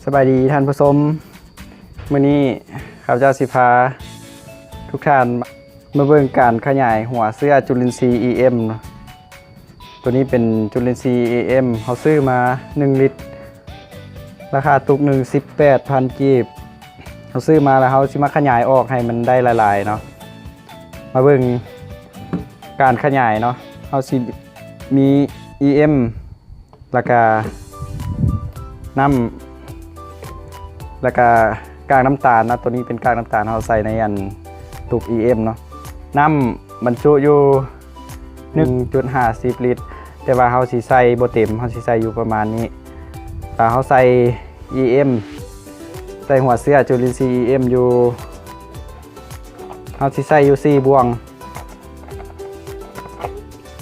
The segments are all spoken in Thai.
สบายดีท่านผู้ชมมื้อนี้ข้าพเจ้าสิพาทุกท่านมาเบิ่งการขยายหัวเสื้อจุลินทรีย์ EM เนาะตัวนี้เป็นจุลินทรีย์ EM เขาซื้อมา1ลิตรราคาตุกหนึ่ง 18,000 กีบเขาซื้อมาแล้วเขาสิมาขยายออกให้มันได้หลายๆเนาะมาเบิ่งการขยายเนาะเขาสิมี EM แล้วก็น้ำแล้วก็กากน้ำตาลนะตัวนี้เป็นกากน้ำตาลเราใส่ในอันตุก EM เนาะน้ำบรรจุอยู่ 1.50 ลิตรแต่ว่าเราสิใส่บ่เต็มเราสิใส่อยู่ประมาณนี้แต่เราใส่ EM ใส่หัวเสื้อจุลินทรีย์ EM อยู่เราสิใส่อยู่4บวง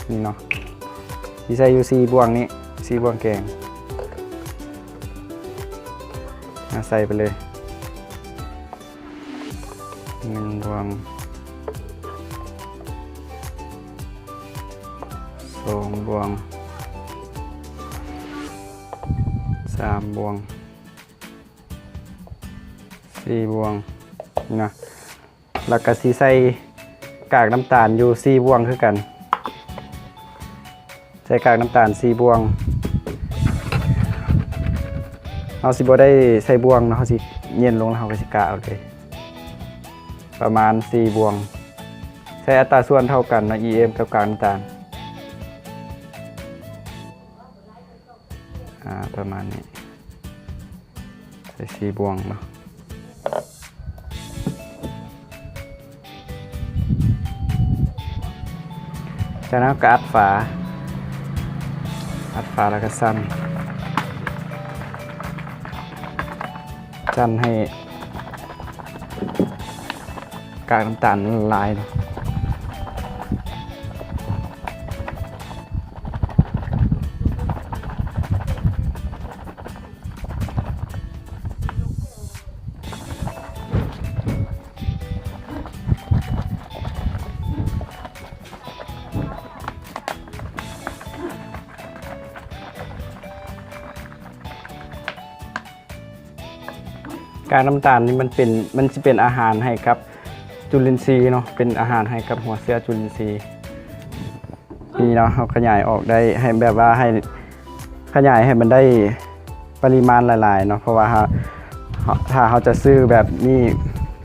นี่เนาะสิใส่อยู่4บวงนี้4บวงแกงใส่ไปเลย1บวง2บวง3บวง4บวงนะแล้วก็สีใส่กากน้ำตาลอยู่4บวงคือกันใส่กากน้ำตาล4บวงเราสิบ่ได้ใส่บวงเนาะเขาสิเย็นลงแล้วเขาก็สิกะเอาเลยประมาณ4บวงใช้อัตราส่วนเท่ากันนะ EM กับกากน้ำตาลประมาณนี้ใส่4บวงเนาะจากนั้นก็อัดฝาแล้วก็สั้นให้กากน้ำตาลละลายเนาะกากน้ำตาลนี่มันจะเป็นอาหารให้กับจุลินทรีย์เนาะเป็นอาหารให้กับหัวเสื้อจุลินทรีย์นี่เนาะเราขยายออกได้ให้แบบว่าให้ขยายให้มันได้ปริมาณหลายๆเนาะเพราะว่าถ้าเราจะซื้อแบบนี้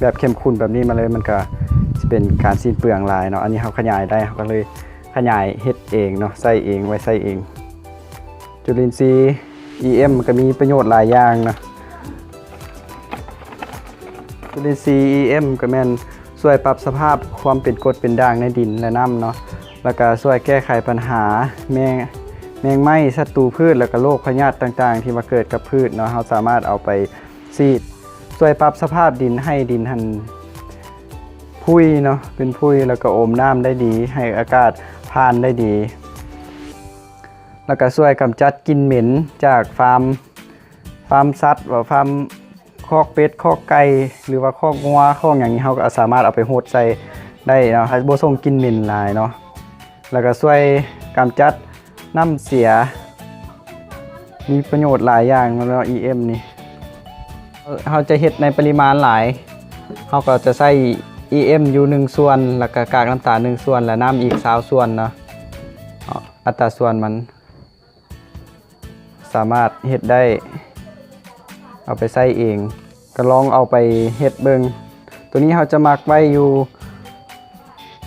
แบบเข้มข้นแบบนี้มาเลยมันก็จะเป็นการสิ้นเปลืองหลายเนาะอันนี้เราขยายได้เราก็เลยขยายเฮ็ดเองเนาะใส่เองไว้ใส่เองจุลินทรีย์ EM ก็มีประโยชน์หลายอย่างนะจุลินทรีย์ EM ก็แม่นช่วยปรับสภาพความเป็นกรดเป็นด่างในดินและน้ำเนาะแล้วก็ช่วยแก้ไขปัญหาแมงไหม้ศัตรูพืชแล้วก็โรคพยาธิต่างๆที่มาเกิดกับพืชเนาะเราสามารถเอาไปซีดช่วยปรับสภาพดินให้ดินหันพุยเนาะเป็นพุยแล้วก็อมน้ำได้ดีให้อากาศผ่านได้ดีแล้วก็ช่วยกำจัดกลิ่นเหม็นจากฟาร์มสัตว์ว่าฟาร์มคอกเป็ดคอกไก่หรือว่าคอกงัวคอกอย่างนี้เขาก็สามารถเอาไปโหดใส่ได้เนาะให้บ่ส่งกลิ่นเหม็นหลายเนาะแล้วก็ช่วยกำจัดน้ำเสียมีประโยชน์หลายอย่างเนาะ EM นี่เขาจะเฮ็ดในปริมาณหลายเขาก็จะใส่ EM อยู่1ส่วนแล้วก็กากน้ำตาล1ส่วนและน้ำอีก20ส่วนเนาะอัตราส่วนมันสามารถเฮ็ดได้เอาไปใส่เองก็ลองเอาไปเฮ็ดเบิ่งตัวนี้เขาจะมักไว้อยู่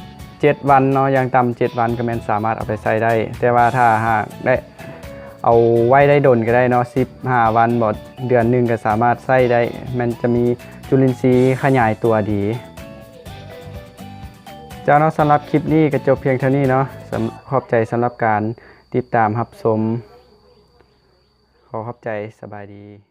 7วันเนาะอย่างต่ำ7วันก็แม่นสามารถเอาไปใส่ได้แต่ว่าถ้าหากได้เอาไว้ได้ดนก็ได้เนาะ15วันบ่เดือนนึงก็สามารถใส่ได้มันจะมีจุลินทรีย์ขยายตัวดีเจ้าเนาะสำหรับคลิปนี้ก็จบเพียงเท่านี้เนาะขอบใจสำหรับการติดตามรับชมขอขอบใจสบายดี